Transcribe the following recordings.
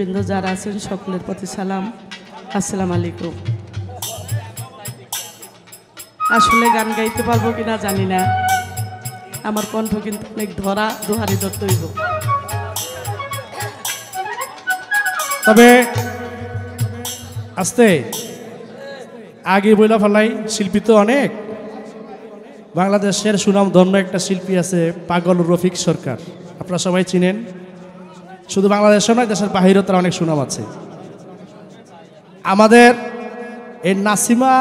বৃন্দ যারা আছেন সকলের প্রতি সালাম, আসসালামু আলাইকুম। আসলে গান গাইতে পারবো কিনা জানি না, আমার কণ্ঠ কিন্তু অনেক ধরা দোহারি ধরতে হইব। তবে আস্তে আগে বইলা ফেলাই, শিল্পী তো অনেক। বাংলাদেশের সুনাম ধন্য একটা শিল্পী আছে পাগল রফিক সরকার, আপনারা সবাই চিনেন। শুধু বাংলাদেশে নয়, দেশের বাহিরেও তার অনেক সুনাম আছে। আমাদের এই নাসিমা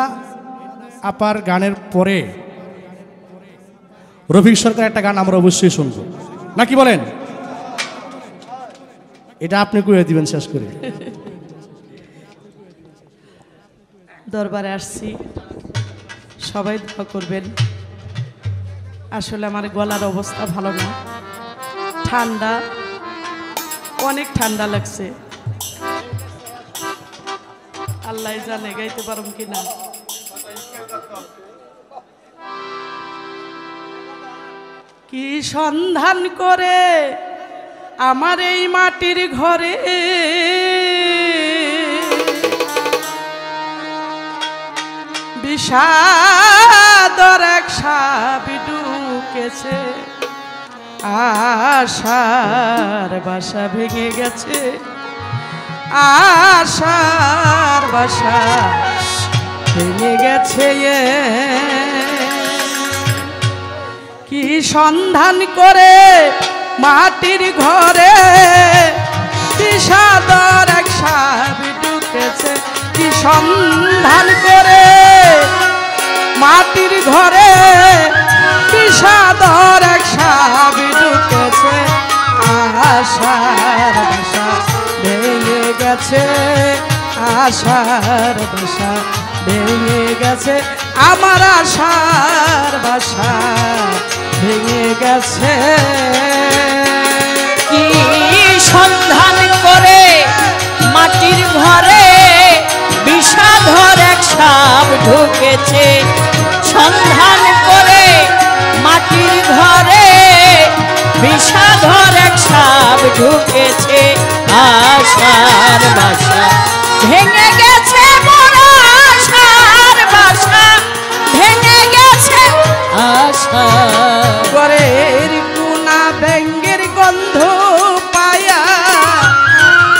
আপার গানের পরে রফিক সরকার একটা গান আমরা অবশ্যই শুনবো, নাকি বলেন? এটা আপনি কইয়া দিবেন শেষ করে। দরবারে আসছি, সবাই দোয়া করবেন। আসলে আমার গলার অবস্থা ভালো না, ঠান্ডা, অনেক ঠান্ডা লাগছে। আল্লাহ জানে গাইতে পারুম কিনা। কি সন্ধান করে আমার এই মাটির ঘরে, বিষাদর এক সাপ ঢুকেছে, আশার বাসা ভেঙে গেছে, আশার বাসা ভেঙে গেছে। কি সন্ধান করে মাটির ঘরে, বিষাদর এক সাপ ঢুকেছে। কি সন্ধান করে মাটির ঘরে, বিষাদর এক সাপ ঢুকেছে, আশার বাসা ভেঙে গেছে, আশার বাসা ভেঙে গেছে, আমার আশার বাসা ভেঙে গেছে। কি সন্ধান করে মাটির ঘরে, বিষাদর এক সাপ ঢুকেছে। সন্ধান করে মাটির ঘরে, বিষাদর এক সাপ ঢুকেছে, আশার বাসা ভেঙে গেছে, মোর আশার বাসা ভেঙে গেছে, আশা ঘরের কোনা ব্যাঙ্গের গন্ধ পায়া,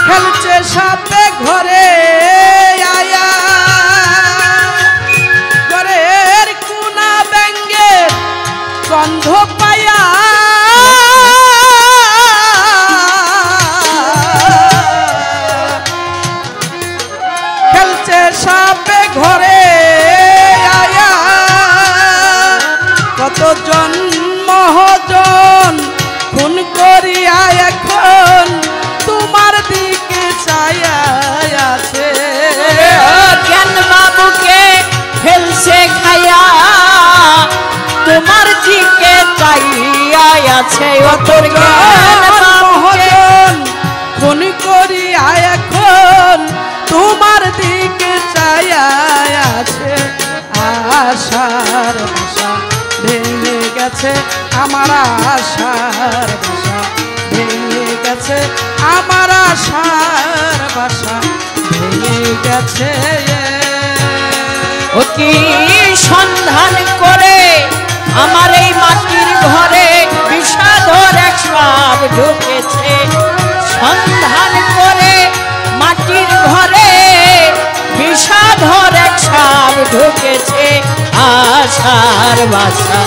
খেলছে সাপে ঘরে আয়া। ঘরের কোনা ব্যাঙ্গের গন্ধ পায়া, খেলছে সাপে ঘরে আয়া। কত জন্মজন খুন করিয়া এখন তোমার দিকে চায়া আছে। জ্ঞান বাবুকে ফেলছে খায়া, তোমার দিকে চাইয়া আছে। অতর জ্ঞান মহাজন খুন করিয়া এখন তোমার দিকে চায়া আছে, আশার বাসা ভেঙে গেছে, আমার আশার বাসা ভেঙে গেছে, আমার আশার বাসা ভেঙে গেছে। ও কি সন্ধান করে আমার এই মাটির ঘরে, বিষাদর এক সাপ ঢুকেছে। সন্ধান করে মাটির ঘরে, বিষাদর এক সাপ ঢুকেছে, আশার বাসা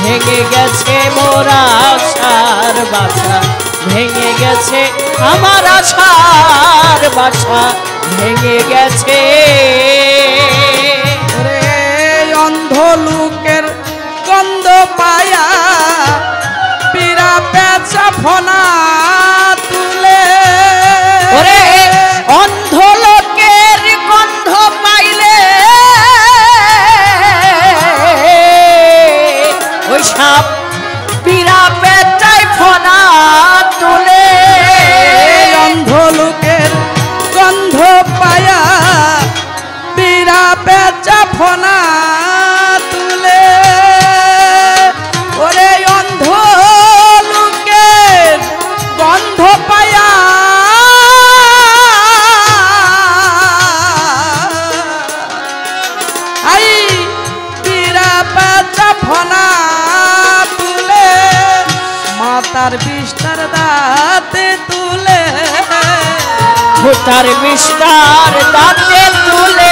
ভেঙে গেছে, মোর আশার বাসা ভেঙে গেছে, আমার আশার বাসা ভেঙে গেছে। অন্ধ লোকের গন্ধ পায়া, পীড়া পেঁচা ফনা তুলে। ওরে অন্ধ লোকের গন্ধ পাইলে, ওই সাপ পীড়া পেঁচায় ফনা তুলে। অন্ধ লোকের গন্ধ পায়া, পীড়া পেঁচা ফনা তুলে। ওরে অন্ধ লোকের গন্ধ পায়া, তার বিস্তার দাঁতে তুলে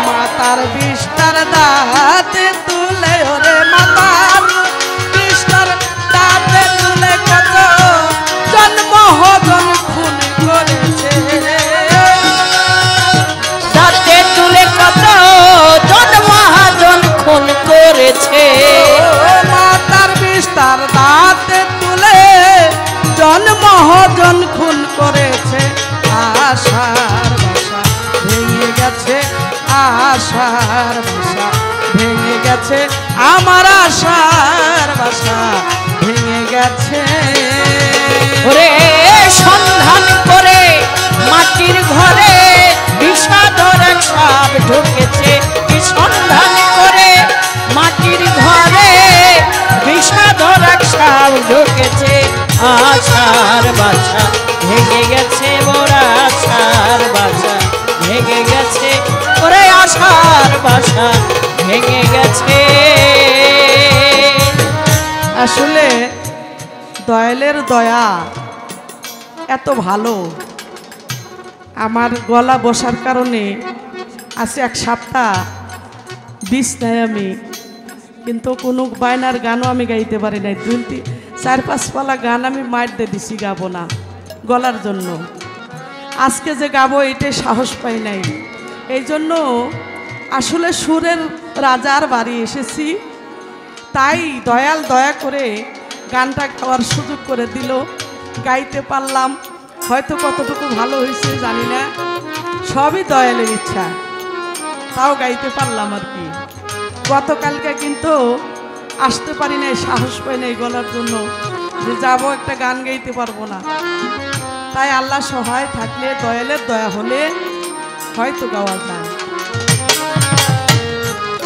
মাতার বিস্তার দাঁতে তুলে ওরে মাতার বিস্তার দাঁতে তুলে কত জন্ম হজন খুন করেছে দাঁতে তুলে কত জন্ম হজন খুন করেছে মাতার বিস্তার দাঁতে তুলে জন্ম হজন খুন করেছে আশার বাসা ভেঙে গেছে আশার বাসা ভেঙে গেছে আমার আশার বাসা ভেঙে গেছে ওরে সন্ধান করে মাটির ঘরে বিষাদর এক সাপ ঢুকেছে কি সন্ধান করে মাটির ঘরে বিষাদর এক সাপ ঢুকেছে আশার বাসা ভেঙে গেছে মোরা আশার বাসা ভেঙে গেছে ওরে আশার বাসা ভেঙে গেছে আসলে দয়ালের দয়া এত ভালো আমার গলা বসার কারণে আছে এক সপ্তাহ বিছনায় আমি কিন্তু কোনো বায়নার গানও আমি গাইতে পারি নাই 4-5 পালা গান আমি মার দিয়ে দিছি গাবো না গলার জন্য আজকে যে গাবো এটাই সাহস পাই নাই এই জন্য আসলে সুরের রাজার বাড়ি এসেছি তাই দয়াল দয়া করে গানটা গাওয়ার সুযোগ করে দিল গাইতে পারলাম হয়তো কতটুকু ভালো হয়েছে জানি না সবই দয়ালের ইচ্ছা তাও গাইতে পারলাম আর কি গতকালকে কিন্তু আসতে পারি নাই সাহস পাই নাই গলার জন্য যে যাবো একটা গান গাইতে পারবো না তাই আল্লাহ সহায় থাকলে দয়ালের দয়া হলে হয়তো গাওয়া যায়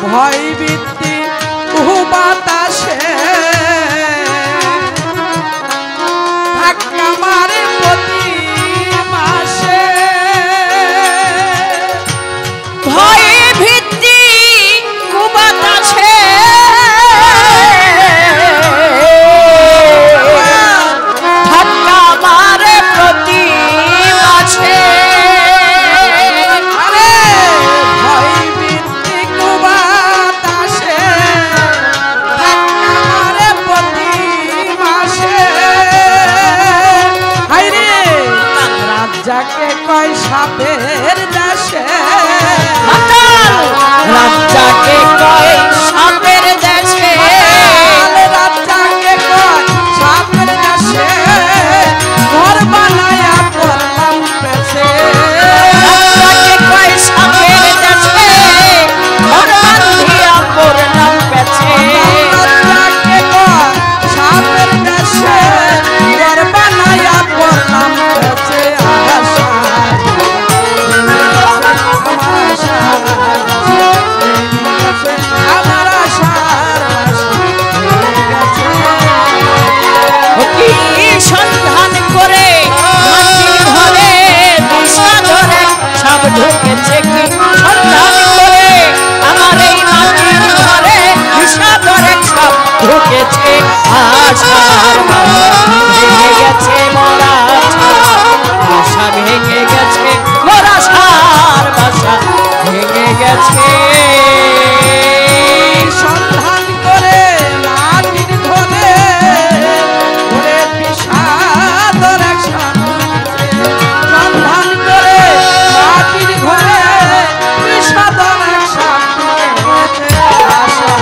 ভয় বৃত্তি বাতাসে ধাক্কা মারে প্রতি মাসে ভয়ে ভিত্তি কুবাতাসে ধাক্কা মারে প্রতি মাসে আরে ভয় বৃত্তি বাতাসে ধাক্কা মারে প্রতি মাসে হায়রে রাজাকে কয় সাপের দেশে রাজাকে কয় সাপের দেশে রাজাকে কয় সাপের দেশে ঘর বানায়া করলাম পেছে রাজাকে কয় সাপের দেশে ঘর বাঁধিয়া করলাম পেছে রাজাকে কয় সাপের দেশে ঘর বানায়া করলাম পেছে আশা আমার আশার কি সন্ধান করে মাটির ঘরে বিষাদর এক সাপ ঢুকেছে কি সন্ধান করে আমার এই মাটির ঘরে বিষাদর এক সাপ ঢুকেছে আশার বাসা ভেঙে গেছে মোরা আশা ভেঙে গেছে মোরা আশার বাসা ভেঙে গেছে সন্ধান করে মাটির ঘরে ঘরে বিষাদর এক সাপ সন্ধান করে মাটির ঘরে বিষাদর এক সাপ আশা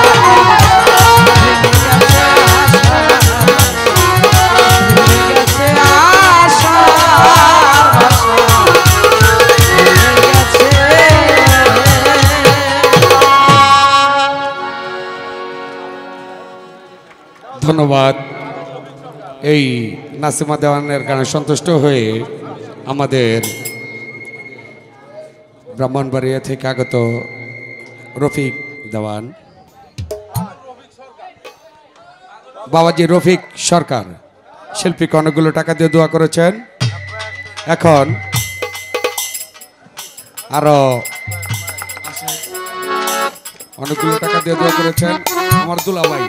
ধন্যবাদ। এই নাসিমা দেওয়ানের গানে সন্তুষ্ট হয়ে আমাদের ব্রাহ্মণবাড়িয়া থেকে আগত রফিক দেওয়ান বাবাজি রফিক সরকার শিল্পীকে অনেকগুলো টাকা দিয়ে দোয়া করেছেন। এখন আরো অনেকগুলো টাকা দিয়ে দোয়া করেছেন আমার দুলাভাই